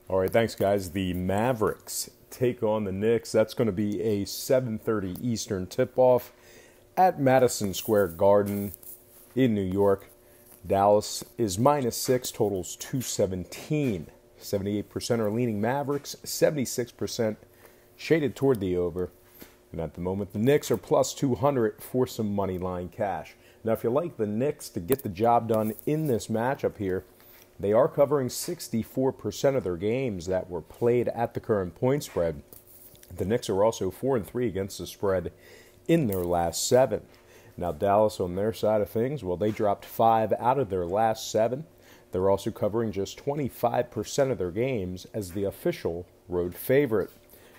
All right, thanks, guys. The Mavericks take on the Knicks. That's going to be a 7:30 Eastern tip-off at Madison Square Garden in New York. Dallas is -6, totals 217. 78% are leaning Mavericks, 76% shaded toward the over. And at the moment, the Knicks are plus 200 for some money line cash. Now, if you like the Knicks to get the job done in this matchup here, they are covering 64% of their games that were played at the current point spread. The Knicks are also 4-3 against the spread in their last 7. Now, Dallas on their side of things, well, they dropped 5 out of their last 7. They're also covering just 25% of their games as the official road favorite.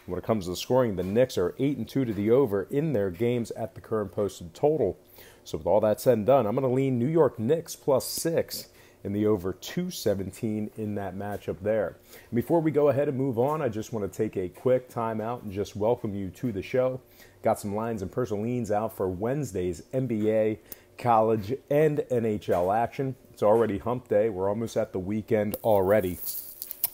When it comes to the scoring, the Knicks are 8-2 to the over in their games at the current posted total. So with all that said and done, I'm going to lean New York Knicks plus 6 in the over 217 in that matchup there. And before we go ahead and move on, I just want to take a quick time out and just welcome you to the show. Got some lines and personal leans out for Wednesday's NBA, college, and NHL action. It's already hump day. We're almost at the weekend already.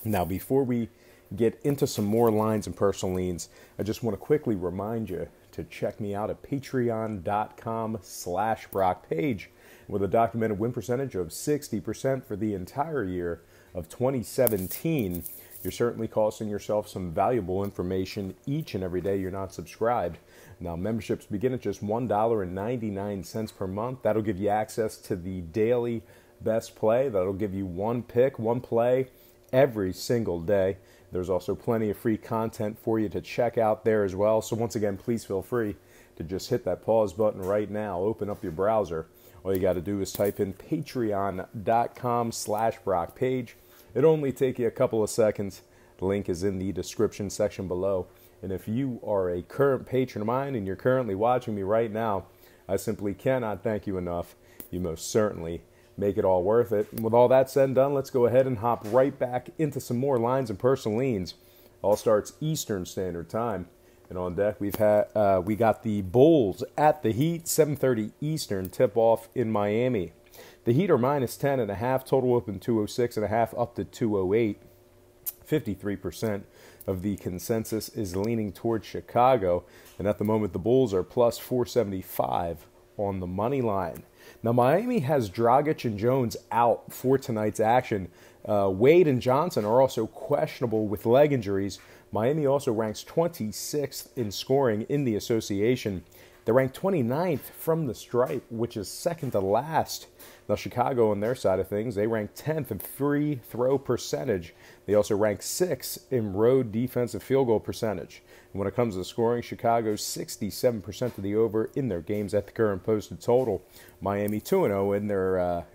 Now, before we get into some more lines and personal leans, I just want to quickly remind you to check me out at patreon.com/BrockPage with a documented win percentage of 60% for the entire year of 2017. You're certainly costing yourself some valuable information each and every day you're not subscribed. Now, memberships begin at just $1.99 per month. That'll give you access to the daily best play. That'll give you one pick, one play every single day. There's also plenty of free content for you to check out there as well. So once again, please feel free to just hit that pause button right now. Open up your browser. All you got to do is type in patreon.com/BrockPage. It'll only take you a couple of seconds. The link is in the description section below. And if you are a current patron of mine and you're currently watching me right now, I simply cannot thank you enough. You most certainly make it all worth it. And with all that said and done, let's go ahead and hop right back into some more lines and personal leans. All starts Eastern Standard Time. And on deck, we got the Bulls at the Heat, 7:30 Eastern tip-off in Miami. The Heat are -10.5, total open 206.5 up to 208. 53% of the consensus is leaning towards Chicago. And at the moment, the Bulls are plus 475 on the money line. Now, Miami has Dragic and Jones out for tonight's action. Wade and Johnson are also questionable with leg injuries. Miami also ranks 26th in scoring in the association. They're ranked 29th from the stripe, which is second to last. Now, Chicago, on their side of things, they rank 10th in free throw percentage. They also rank 6th in road defensive field goal percentage. And when it comes to scoring, Chicago's 67% to the over in their games at the current posted total. Miami 2-0 in their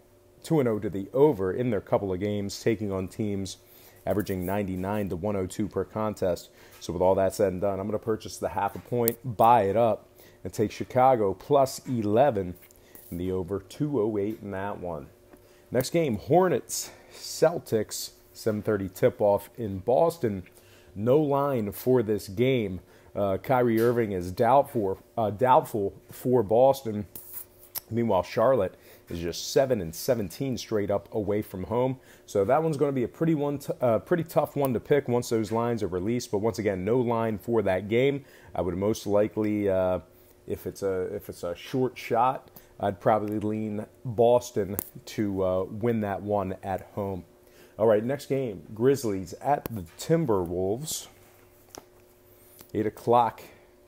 2-0 to the over in their couple of games, taking on teams averaging 99 to 102 per contest. So with all that said and done, I'm going to purchase the half a point, buy it up, and take Chicago plus 11 in the over 208 in that one. Next game, Hornets, Celtics, 7:30 tip-off in Boston. No line for this game. Kyrie Irving is doubtful for Boston. Meanwhile, Charlotte is just 7-17 straight up away from home. So that one's going to be a pretty tough one to pick once those lines are released. But once again, no line for that game. I would most likely, if it's a short shot, I'd probably lean Boston to win that one at home. All right, next game, Grizzlies at the Timberwolves. 8 o'clock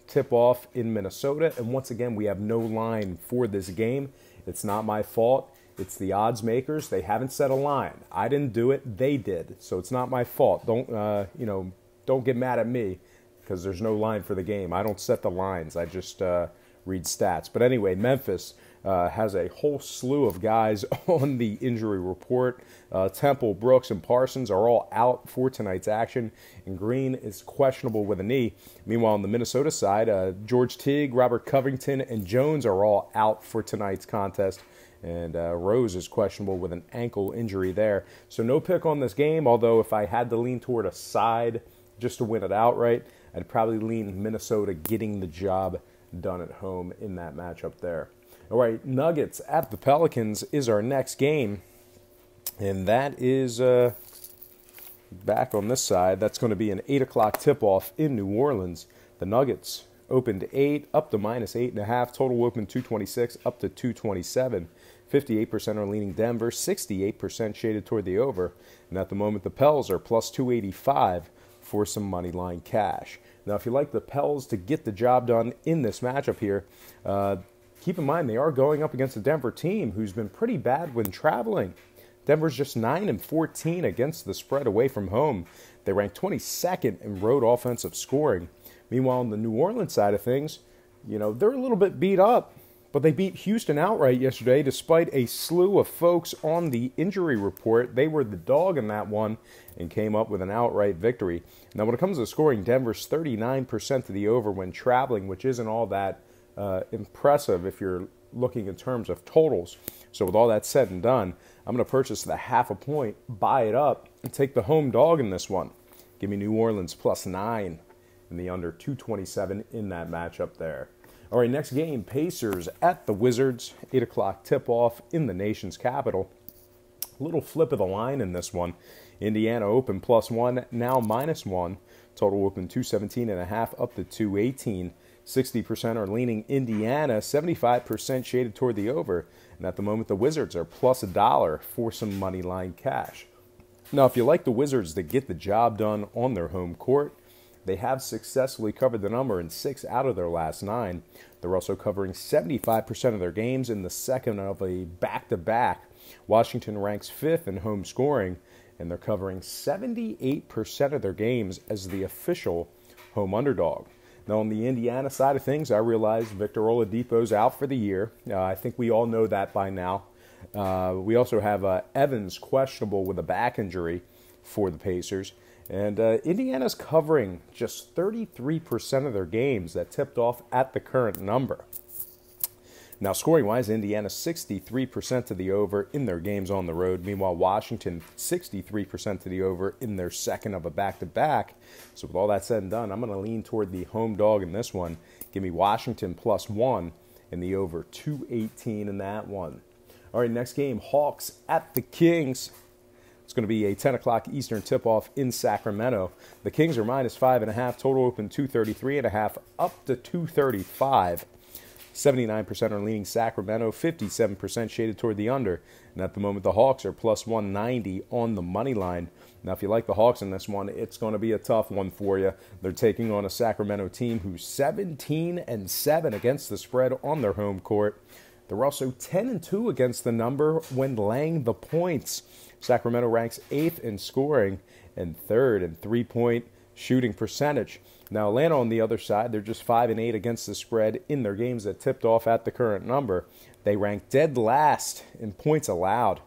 tip-off in Minnesota. And once again, we have no line for this game. It's not my fault. It's the odds makers. They haven't set a line. I didn't do it. They did. So it's not my fault. Don't get mad at me because there's no line for the game. I don't set the lines. I just read stats. But anyway, Memphis has a whole slew of guys on the injury report. Temple, Brooks, and Parsons are all out for tonight's action, and Green is questionable with a knee. Meanwhile, on the Minnesota side, George Teague, Robert Covington, and Jones are all out for tonight's contest, and Rose is questionable with an ankle injury there. So no pick on this game, although if I had to lean toward a side just to win it outright, I'd probably lean Minnesota getting the job done at home in that matchup there. All right, Nuggets at the Pelicans is our next game, and that is Back on this side, that's going to be an 8 o'clock tip-off in New Orleans. The Nuggets opened 8, up to minus 8.5. Total opened 226, up to 227. 58% are leaning Denver, 68% shaded toward the over. And at the moment, the Pels are plus 285 for some money line cash. Now, if you like the Pels to get the job done in this matchup here, keep in mind they are going up against a Denver team who's been pretty bad when traveling. Denver's just 9-14 against the spread away from home. They rank 22nd in road offensive scoring. Meanwhile, on the New Orleans side of things, they're a little bit beat up, but they beat Houston outright yesterday despite a slew of folks on the injury report. They were the dog in that one and came up with an outright victory. Now, when it comes to scoring, Denver's 39% to the over when traveling, which isn't all that impressive if you're looking in terms of totals. So with all that said and done, I'm going to purchase the half a point, buy it up, and take the home dog in this one. Give me New Orleans plus 9 and the under 227 in that matchup there. All right, next game, Pacers at the Wizards. 8 o'clock tip-off in the nation's capital. A little flip of the line in this one. Indiana open plus 1, now minus 1. Total open 217.5 up to 218. 60% are leaning Indiana, 75% shaded toward the over. And at the moment, the Wizards are plus $1 for some money line cash. Now, if you like the Wizards to get the job done on their home court, they have successfully covered the number in 6 out of their last 9. They're also covering 75% of their games in the second of a back-to-back. Washington ranks 5th in home scoring, and they're covering 78% of their games as the official home underdog. Now, on the Indiana side of things, I realize Victor Oladipo's out for the year. I think we all know that by now. We also have Evans questionable with a back injury for the Pacers. And Indiana's covering just 33% of their games that tipped off at the current number. Now, scoring-wise, Indiana 63% to the over in their games on the road. Meanwhile, Washington 63% to the over in their second of a back-to-back. So with all that said and done, I'm going to lean toward the home dog in this one. Give me Washington plus 1 and the over 218 in that one. All right, next game, Hawks at the Kings. It's going to be a 10 o'clock Eastern tip-off in Sacramento. The Kings are minus 5.5. Total open 233.5 up to 235. 79% are leaning Sacramento, 57% shaded toward the under. And at the moment, the Hawks are plus 190 on the money line. Now, if you like the Hawks in this one, it's going to be a tough one for you. They're taking on a Sacramento team who's 17-7 against the spread on their home court. They're also 10-2 against the number when laying the points. Sacramento ranks 8th in scoring and 3rd in three-point shooting percentage. Now, Atlanta on the other side, they're just 5-8 against the spread in their games that tipped off at the current number. They rank dead last in points allowed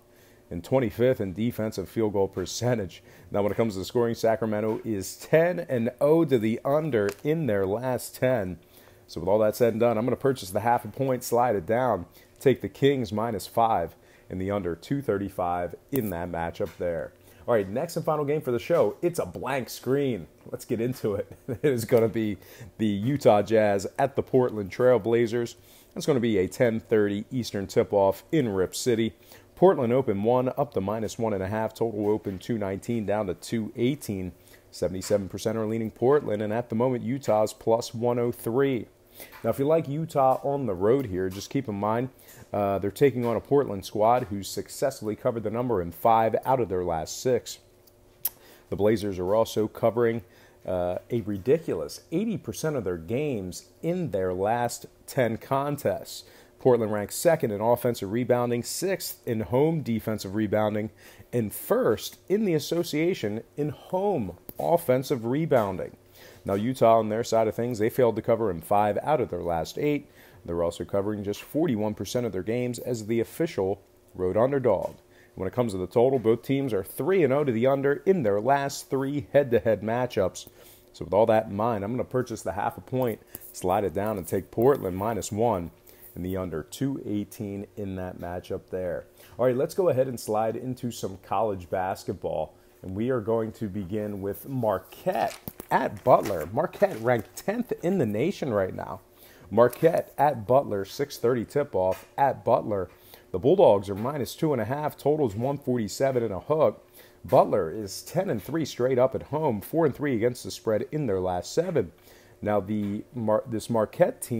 and 25th in defensive field goal percentage. Now, when it comes to scoring, Sacramento is 10-0 to the under in their last 10. So with all that said and done, I'm going to purchase the half a point, slide it down, take the Kings minus 5 and the under 235 in that matchup there. All right, next and final game for the show. It's a blank screen. Let's get into it. It is going to be the Utah Jazz at the Portland Trail Blazers. It's going to be a 10:30 Eastern tip-off in Rip City. Portland open 1 up to minus 1.5. Total open 219 down to 218. 77% are leaning Portland, and at the moment, Utah's plus 103. Now, if you like Utah on the road here, just keep in mind they're taking on a Portland squad who's successfully covered the number in 5 out of their last 6. The Blazers are also covering a ridiculous 80% of their games in their last 10 contests. Portland ranks 2nd in offensive rebounding, 6th in home defensive rebounding, and 1st in the association in home offensive rebounding. Now, Utah, on their side of things, they failed to cover in 5 out of their last 8. They're also covering just 41% of their games as the official road underdog. When it comes to the total, both teams are 3-0 to the under in their last 3 head-to-head matchups. So with all that in mind, I'm going to purchase the half a point, slide it down, and take Portland minus 1 and the under 218 in that matchup there. All right, let's go ahead and slide into some college basketball. And we are going to begin with Marquette at Butler. Marquette ranked 10th in the nation right now. Marquette at Butler, 6:30 tip-off at Butler. The Bulldogs are minus 2.5. Totals 147 and a hook. Butler is 10-3 straight up at home, 4-3 against the spread in their last 7. Now, this Marquette team